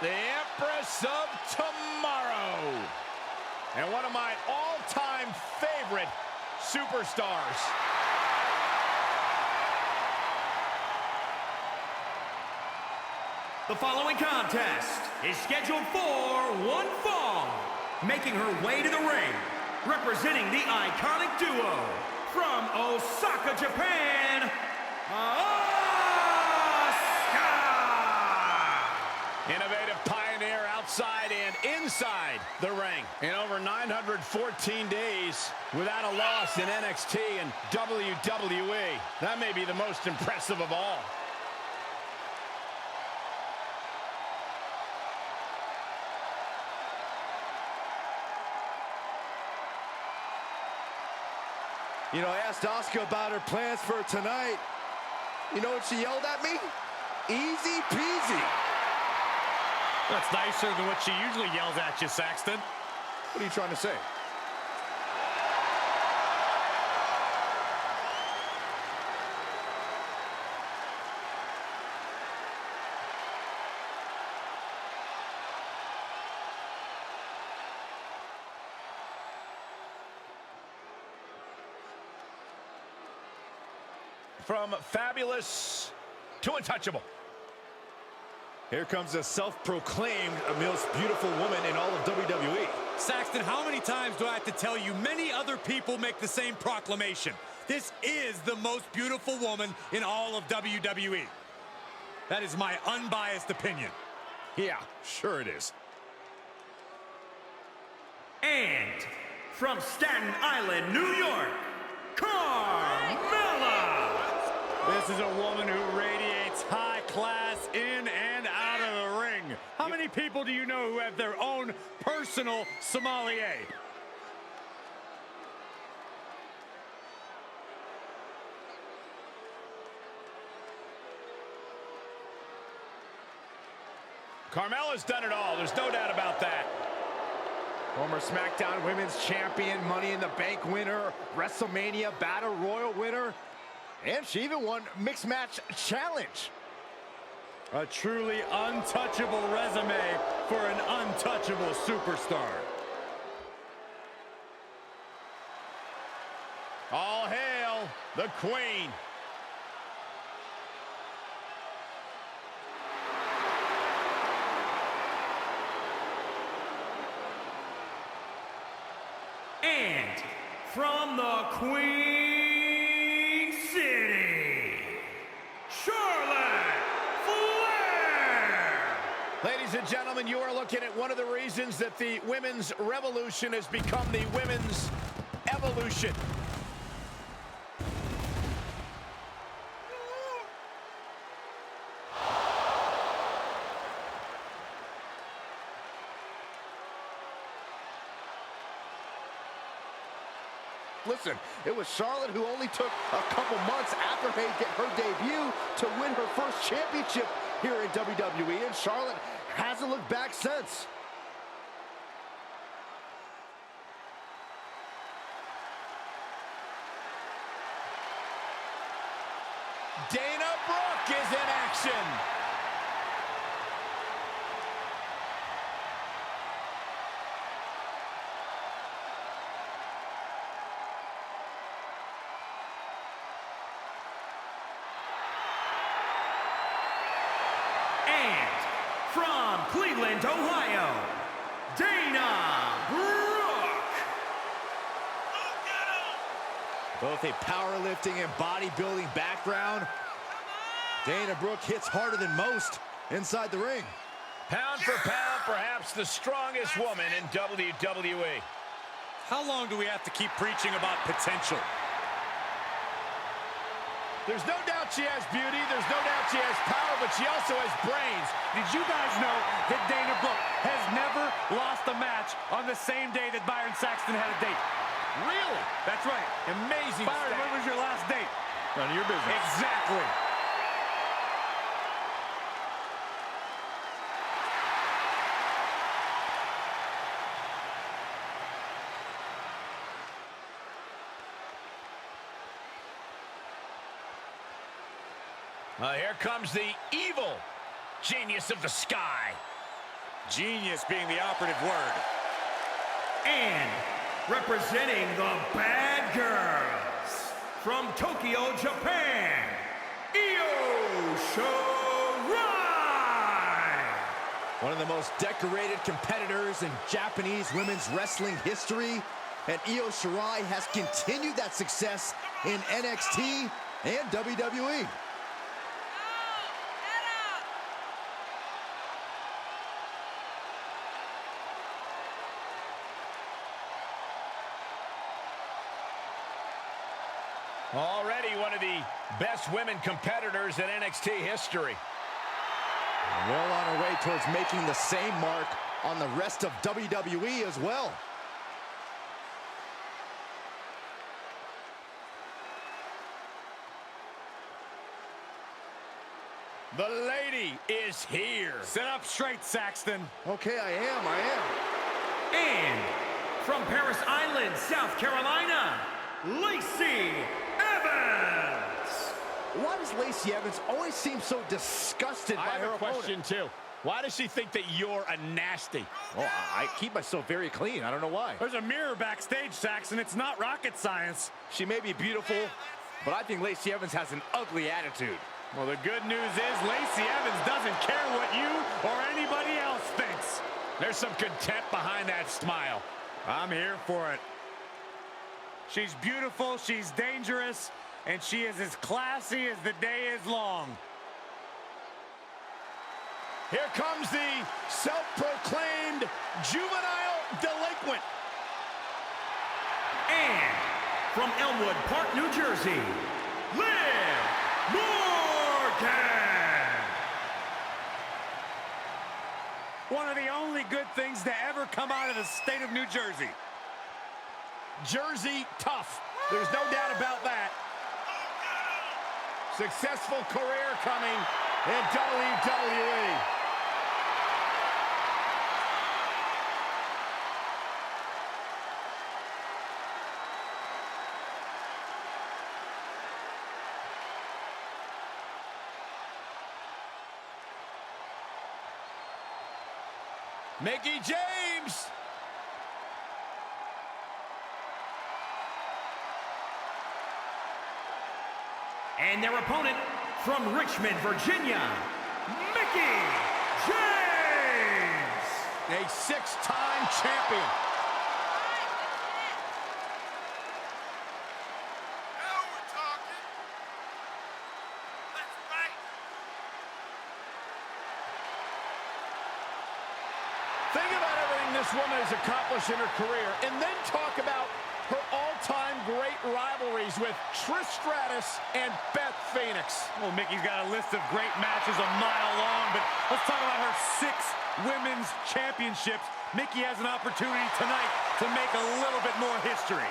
the Empress of Tomorrow, and one of my all-time favorite superstars. The following contest is scheduled for one fall. Making her way to the ring, representing the iconic duo from Osaka, Japan, Innovative pioneer outside and inside the ring. In over 914 days without a loss in NXT and WWE. That may be the most impressive of all. You know, I asked Asuka about her plans for tonight. You know what she yelled at me? Easy peasy. That's nicer than what she usually yells at you, Saxton. What are you trying to say? From fabulous to untouchable. Here comes a self-proclaimed most beautiful woman in all of WWE. Saxton, how many times do I have to tell you many other people make the same proclamation? This is the most beautiful woman in all of WWE. That is my unbiased opinion. Yeah, sure it is. And from Staten Island, New York, Carmella. This is a woman who radiates high class in and out of the ring. How many people do you know who have their own personal sommelier? Carmella's done it all. There's no doubt about that. Former SmackDown Women's Champion, Money in the Bank winner, WrestleMania Battle Royal winner, and she even won Mixed Match Challenge. A truly untouchable resume for an untouchable superstar. All hail the Queen. And from the Queen City, Charlotte Flair. Ladies and gentlemen, you are looking at one of the reasons that the women's revolution has become the women's evolution. Listen, it was Charlotte who only took a couple months after her debut to win her first championship here in WWE, and Charlotte hasn't looked back since. Dana Brooke is in action. From Cleveland, Ohio, Dana Brooke. Both a powerlifting and bodybuilding background, Dana Brooke hits harder than most inside the ring. Pound for pound, perhaps the strongest woman in WWE. How long do we have to keep preaching about potential? There's no doubt she has beauty, there's no doubt she has power, but she also has brains. Did you guys know that Dana Brooke has never lost a match on the same day that Byron Saxton had a date? Really? That's right. Amazing. Byron, when was your last date? None of your business. Exactly. Here comes the evil genius of the sky. Genius being the operative word. And representing the Bad Girls from Tokyo, Japan, Io Shirai. One of the most decorated competitors in Japanese women's wrestling history. And Io Shirai has continued that success in NXT and WWE. Already one of the best women competitors in NXT history. Well on her way towards making the same mark on the rest of WWE as well. The lady is here. Sit up straight, Saxton. Okay, I am. And from Paris Island, South Carolina, Lacey Evans. Why does Lacey Evans always seem so disgusted by I have her a opponent? question, too. Why does she think that you're a nasty? Oh, I keep myself very clean. I don't know why. There's a mirror backstage, Saxton. It's not rocket science. She may be beautiful, but I think Lacey Evans has an ugly attitude. Well, the good news is Lacey Evans doesn't care what you or anybody else thinks. There's some contempt behind that smile. I'm here for it. She's beautiful, she's dangerous, and she is as classy as the day is long. Here comes the self-proclaimed juvenile delinquent. And from Elmwood Park, New Jersey, Liv Morgan. One of the only good things to ever come out of the state of New Jersey. Jersey tough. There's no doubt about that. Successful career coming in WWE. Mickie James. And their opponent from Richmond, Virginia, Mickie James. A six-time champion. Now we're talking. That's right. Think about everything this woman has accomplished in her career, and then talk about her all-time great rivalries with Trish Stratus and Beth Phoenix. Well, Mickey's got a list of great matches a mile long, but let's talk about her 6 women's championships. Mickie has an opportunity tonight to make a little bit more history.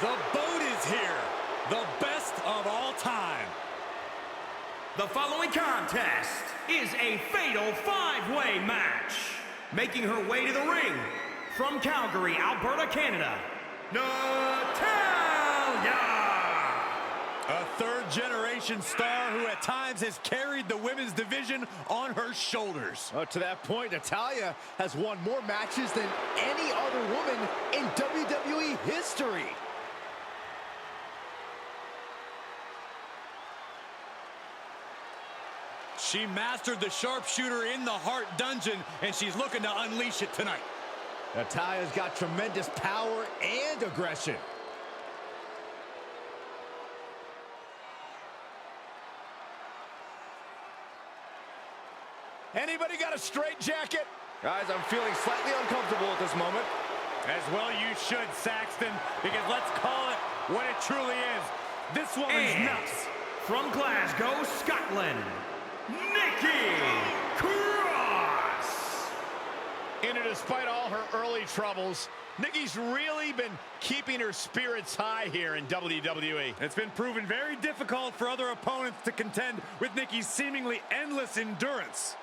The boat is here, the best of all time. The following contest is a fatal 5-way match. Making her way to the ring from Calgary, Alberta, Canada, Natalya. A third-generation star who at times has carried the women's division on her shoulders. To that point, Natalya has won more matches than any other woman in WWE history. She mastered the sharpshooter in the Heart Dungeon, and she's looking to unleash it tonight. Natalya's got tremendous power and aggression. Anybody got a straight jacket? Guys, I'm feeling slightly uncomfortable at this moment. As well you should, Saxton, because let's call it what it truly is. This woman's And nuts. from Glasgow, Scotland, Nikki Cross. And despite all her early troubles, Nikki's really been keeping her spirits high here in WWE. It's been proven very difficult for other opponents to contend with Nikki's seemingly endless endurance.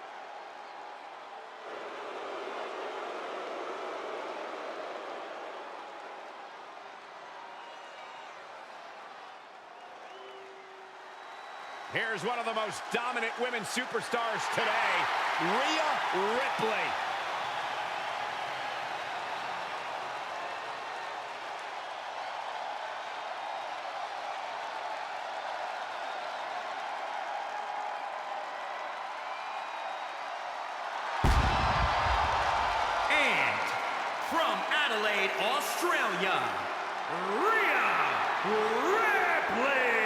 Here's one of the most dominant women superstars today, Rhea Ripley. And from Adelaide, Australia, Rhea Ripley.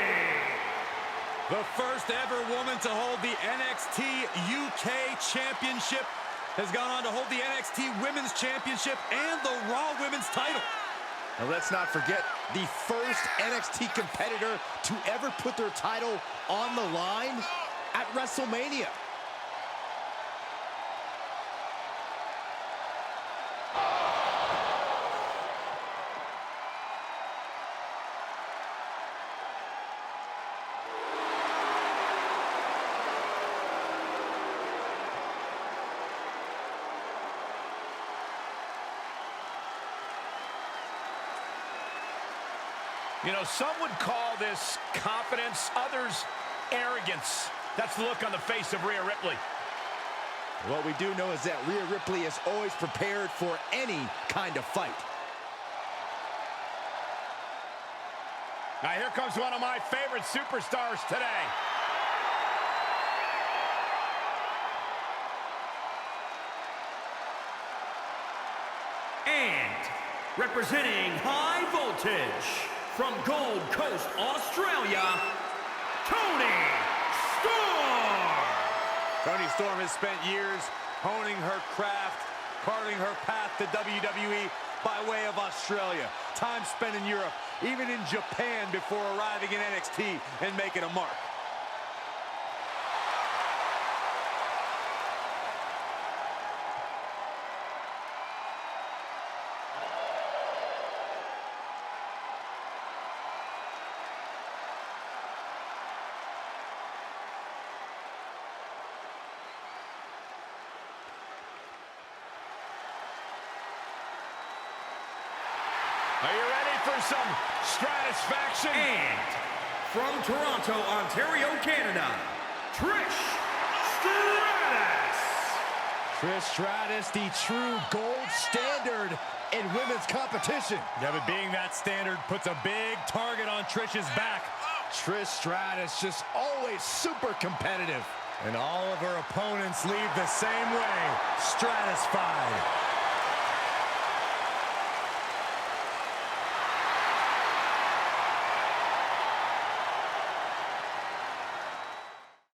The first ever woman to hold the NXT UK Championship has gone on to hold the NXT Women's Championship and the Raw Women's title. And let's not forget, the first NXT competitor to ever put their title on the line at WrestleMania. You know, some would call this confidence, others arrogance. That's the look on the face of Rhea Ripley. What we do know is that Rhea Ripley is always prepared for any kind of fight. Now here comes one of my favorite superstars today. And representing High Voltage, from Gold Coast, Australia, Toni Storm. Toni Storm has spent years honing her craft, carving her path to WWE by way of Australia. Time spent in Europe, even in Japan before arriving in NXT and making a mark. Are you ready for some stratisfaction? And from Toronto, Ontario, Canada, Trish Stratus. Trish Stratus, the true gold standard in women's competition. Yeah, but being that standard puts a big target on Trish's back. Trish Stratus just always super competitive. And all of her opponents leave the same way, stratified.